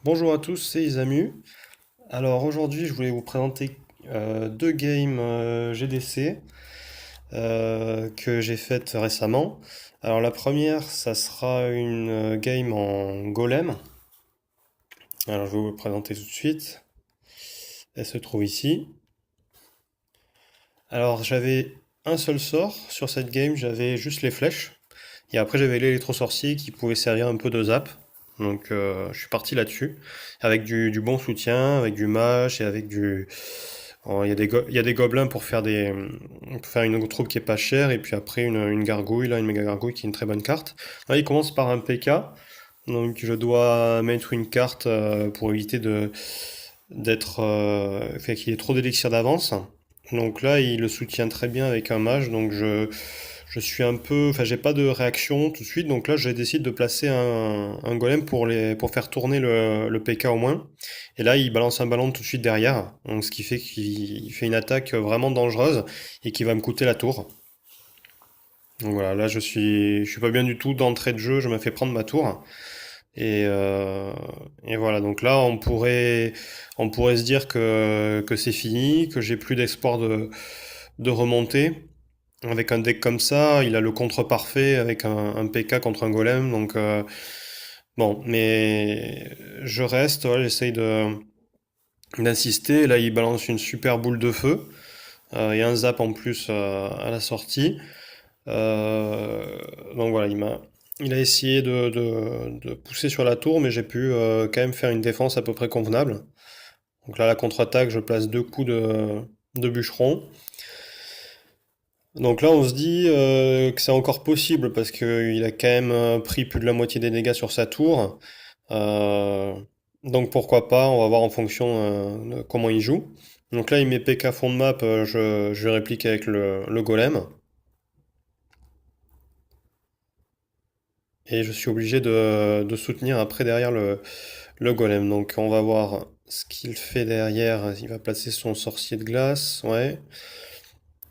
Bonjour à tous, c'est Isamu. Alors aujourd'hui, je voulais vous présenter deux games GDC que j'ai faites récemment. Alors la première, ça sera une game en golem. Alors je vais vous le présenter tout de suite. Elle se trouve ici. Alors j'avais un seul sort sur cette game, j'avais juste les flèches. Et après j'avais l'électro-sorcier qui pouvait servir un peu de zap. Donc je suis parti là-dessus. Avec du bon soutien, avec du mage et avec du, oh, il y a des gobelins pour faire une troupe qui est pas chère, et puis après une gargouille, là, une méga gargouille qui est une très bonne carte. Là, il commence par un PK, donc je dois mettre une carte pour éviter fait qu'il y ait trop d'élixir d'avance. Donc là, il le soutient très bien avec un mage, donc je suis un peu, enfin, j'ai pas de réaction tout de suite, donc là, je décide de placer un golem pour faire tourner le PK au moins. Et là, il balance un ballon tout de suite derrière, donc ce qui fait qu'il fait une attaque vraiment dangereuse et qui va me coûter la tour. Donc voilà, là, je suis pas bien du tout d'entrée de jeu, je me fais prendre ma tour. Et, euh, et voilà, donc là, on pourrait se dire que c'est fini, que j'ai plus d'espoir de remonter. Avec un deck comme ça, il a le contre parfait avec un PK contre un golem, donc bon, mais je reste, ouais, j'essaye d'insister. Là, il balance une super boule de feu et un zap en plus à la sortie. Donc voilà, il a essayé de pousser sur la tour, mais j'ai pu quand même faire une défense à peu près convenable. Donc là, la contre-attaque, je place deux coups de bûcheron. Donc là, on se dit que c'est encore possible parce qu'il a quand même pris plus de la moitié des dégâts sur sa tour. Euh, donc pourquoi pas, on va voir en fonction de comment il joue. Donc là, il met PK fond de map, je réplique avec le golem. Et je suis obligé de soutenir après derrière le golem. Donc on va voir ce qu'il fait derrière. Il va placer son sorcier de glace, ouais.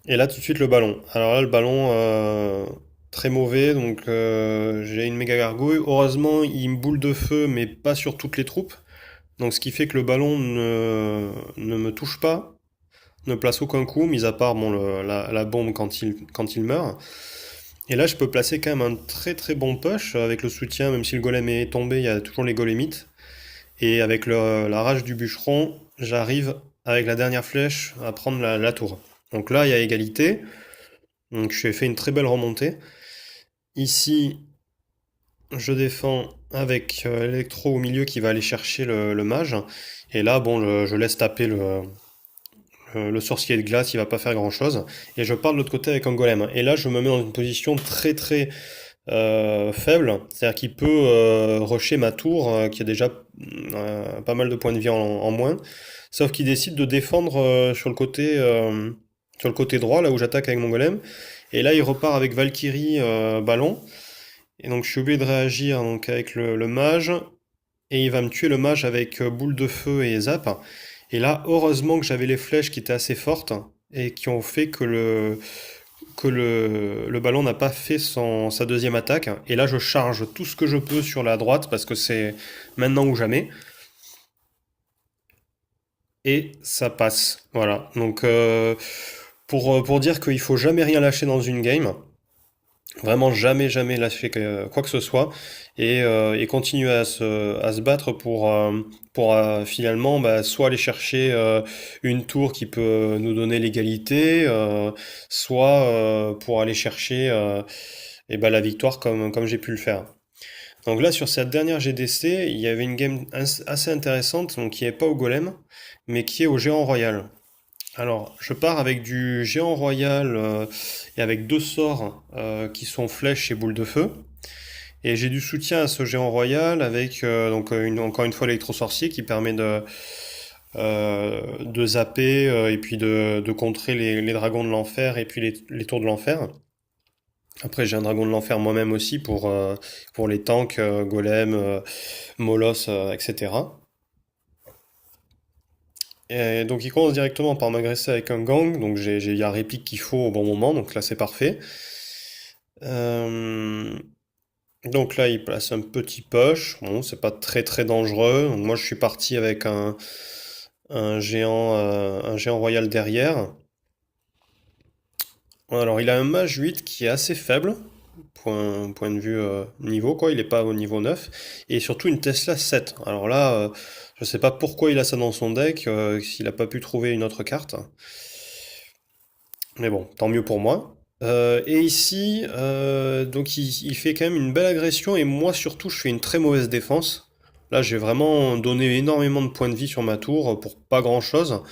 Et là, tout de suite, le ballon. Alors là, le ballon, très mauvais. Donc, j'ai une méga gargouille. Heureusement, il me boule de feu, mais pas sur toutes les troupes. Donc, ce qui fait que le ballon ne me touche pas, ne place aucun coup, mis à part bon, la bombe quand il meurt. Et là, je peux placer quand même un très très bon push avec le soutien, même si le golem est tombé, il y a toujours les golémites. Et avec la rage du bûcheron, j'arrive avec la dernière flèche à prendre la tour. Donc là, il y a égalité. Donc j'ai fait une très belle remontée. Ici, je défends avec l'électro au milieu qui va aller chercher le mage. Et là, bon, je laisse taper le sorcier de glace, il va pas faire grand-chose. Et je pars de l'autre côté avec un golem. Et là, je me mets dans une position très très faible. C'est-à-dire qu'il peut rusher ma tour, qui a déjà pas mal de points de vie en moins. Sauf qu'il décide de défendre sur le côté droit, là où j'attaque avec mon golem. Et là, il repart avec Valkyrie ballon. Et donc, je suis obligé de réagir donc, avec le mage. Et il va me tuer le mage avec boule de feu et zap. Et là, heureusement que j'avais les flèches qui étaient assez fortes et qui ont fait que le ballon n'a pas fait sa deuxième attaque. Et là, je charge tout ce que je peux sur la droite parce que c'est maintenant ou jamais. Et ça passe. Voilà. Donc, pour dire qu'il faut jamais rien lâcher dans une game, vraiment jamais, jamais lâcher quoi que ce soit, et continuer à se battre pour finalement bah, soit aller chercher une tour qui peut nous donner l'égalité, soit pour aller chercher et bah, la victoire comme j'ai pu le faire. Donc là, sur cette dernière GDC, il y avait une game assez intéressante, donc qui n'est pas au golem, mais qui est au géant royal. Alors, je pars avec du géant royal et avec deux sorts qui sont flèches et boules de feu. Et j'ai du soutien à ce géant royal avec encore une fois l'électro-sorcier qui permet de zapper et puis de contrer les dragons de l'enfer et puis les tours de l'enfer. Après, j'ai un dragon de l'enfer moi-même aussi pour les tanks, golem, moloss, etc. Et donc il commence directement par m'agresser avec un gang, donc il y a la réplique qu'il faut au bon moment, donc là c'est parfait. Euh, Donc là, il place un petit push. Bon, c'est pas très très dangereux. Donc moi, je suis parti avec un géant royal derrière. Alors, il a un mage 8 qui est assez faible, point de vue niveau, quoi. Il est pas au niveau 9. Et surtout une Tesla 7. Alors là, je sais pas pourquoi il a ça dans son deck, s'il a pas pu trouver une autre carte. Mais bon, tant mieux pour moi. Et ici, donc il fait quand même une belle agression et moi surtout je fais une très mauvaise défense. Là j'ai vraiment donné énormément de points de vie sur ma tour pour pas grand-chose.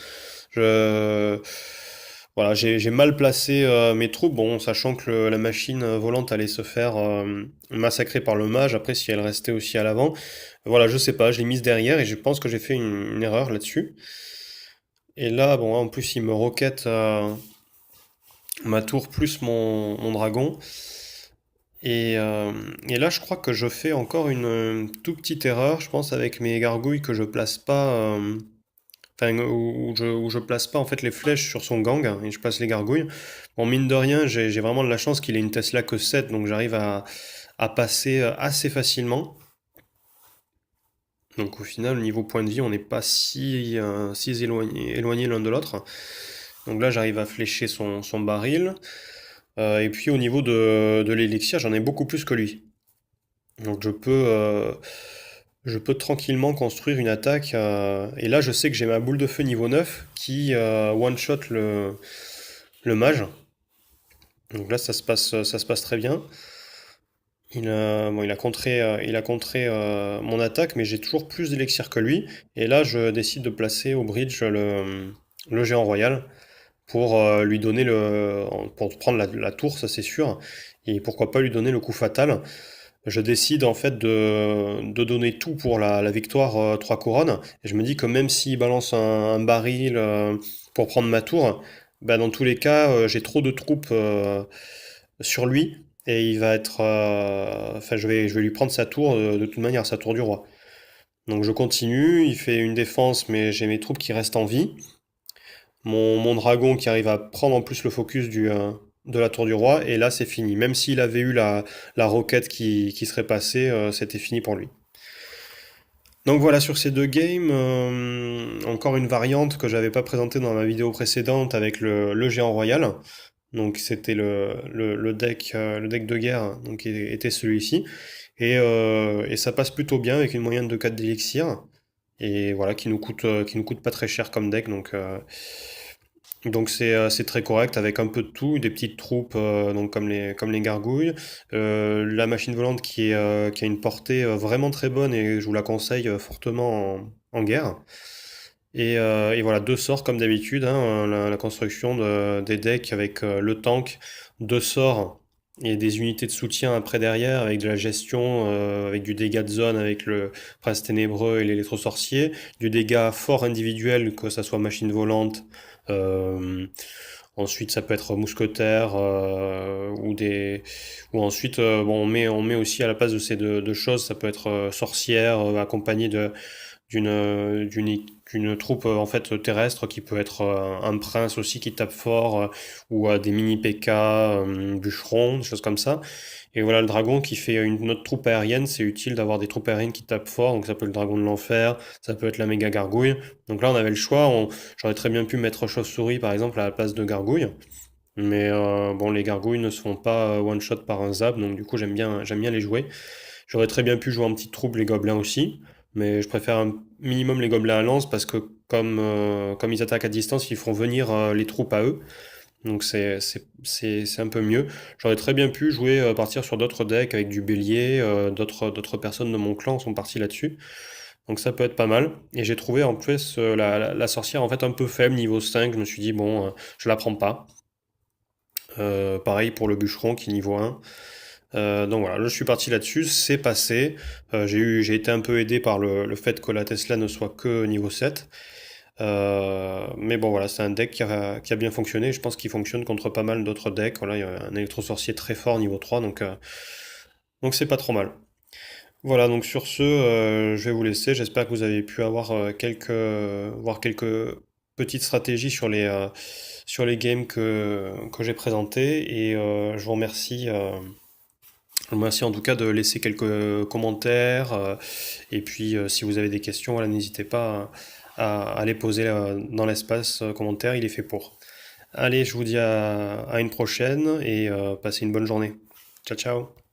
Je... Voilà, j'ai mal placé mes troupes, bon, sachant que la machine volante allait se faire massacrer par le mage, après si elle restait aussi à l'avant. Voilà, je sais pas, je l'ai mise derrière et je pense que j'ai fait une erreur là-dessus. Et là, bon, en plus il me roquette ma tour plus mon dragon. Et là, je crois que je fais encore une toute petite erreur, je pense, avec mes gargouilles que je place pas, enfin, où je place pas en fait les flèches sur son gang et je place les gargouilles. Bon, mine de rien, j'ai vraiment de la chance qu'il ait une Tesla que 7, donc j'arrive à passer assez facilement. Donc au final, au niveau point de vie, on n'est pas si éloigné l'un de l'autre. Donc là, j'arrive à flécher son baril. Et puis au niveau de l'élixir, j'en ai beaucoup plus que lui. Donc je peux tranquillement construire une attaque. Et là, je sais que j'ai ma boule de feu niveau 9 qui one-shot le mage. Donc là, ça se passe très bien. Bon, il a contré mon attaque, mais j'ai toujours plus d'élixir que lui. Et là, je décide de placer au bridge le géant royal pour lui donner pour prendre la tour, ça c'est sûr. Et pourquoi pas lui donner le coup fatal. Je décide en fait de donner tout pour la victoire 3 couronnes. Et je me dis que même s'il balance un baril pour prendre ma tour, bah, dans tous les cas, j'ai trop de troupes sur lui. Et il va être. Enfin, je vais lui prendre sa tour de toute manière, sa tour du roi. Donc je continue, il fait une défense, mais j'ai mes troupes qui restent en vie. Mon dragon qui arrive à prendre en plus le focus de la tour du roi, et là c'est fini. Même s'il avait eu la roquette qui serait passée, c'était fini pour lui. Donc voilà, sur ces deux games, encore une variante que j'avais pas présentée dans ma vidéo précédente avec le géant royal. Donc c'était le deck de guerre donc, qui était celui-ci. Et ça passe plutôt bien avec une moyenne de 4 d'élixir. Et voilà, qui nous coûte pas très cher comme deck. Donc c'est très correct avec un peu de tout, des petites troupes donc comme les gargouilles, la machine volante qui a une portée vraiment très bonne et je vous la conseille fortement en guerre. Et voilà, deux sorts comme d'habitude, hein, la construction des decks avec le tank, deux sorts et des unités de soutien après derrière avec de la gestion, avec du dégât de zone avec le prince ténébreux et l'électro-sorcier, du dégât fort individuel, que ça soit machine volante, euh, ensuite ça peut être mousquetaire, ou ensuite bon, on met aussi à la place de ces deux choses, ça peut être sorcière accompagnée d'une troupe en fait terrestre qui peut être un prince aussi qui tape fort ou des mini PK, bûcherons, des choses comme ça. Et voilà le dragon qui fait une autre troupe aérienne, c'est utile d'avoir des troupes aériennes qui tapent fort, donc ça peut être le dragon de l'enfer, ça peut être la méga gargouille. Donc là on avait le choix, j'aurais très bien pu mettre chauve-souris par exemple à la place de gargouille. Mais bon, les gargouilles ne se font pas one shot par un zap, donc du coup j'aime bien les jouer. J'aurais très bien pu jouer en petite troupe les gobelins aussi, mais je préfère un minimum les gobelins à lance parce que comme ils attaquent à distance, ils font venir les troupes à eux. Donc c'est un peu mieux. J'aurais très bien pu jouer, partir sur d'autres decks avec du bélier, d'autres personnes de mon clan sont partis là-dessus. Donc ça peut être pas mal. Et j'ai trouvé en plus la sorcière en fait un peu faible, niveau 5. Je me suis dit, bon, je la prends pas. Pareil pour le bûcheron qui est niveau 1. Donc voilà, là, je suis parti là-dessus, c'est passé. J'ai été un peu aidé par le fait que la Tesla ne soit que niveau 7. Mais bon voilà, c'est un deck qui a bien fonctionné. Je pense qu'il fonctionne contre pas mal d'autres decks. Voilà, il y a un électro-sorcier très fort niveau 3, donc c'est pas trop mal. Voilà, donc sur ce, je vais vous laisser. J'espère que vous avez pu avoir voir quelques petites stratégies sur les games que j'ai présentés. Et je vous remercie Merci en tout cas de laisser quelques commentaires. Et puis, si vous avez des questions, voilà, n'hésitez pas à les poser dans l'espace commentaire, il est fait pour. Allez, je vous dis à une prochaine et passez une bonne journée. Ciao, ciao.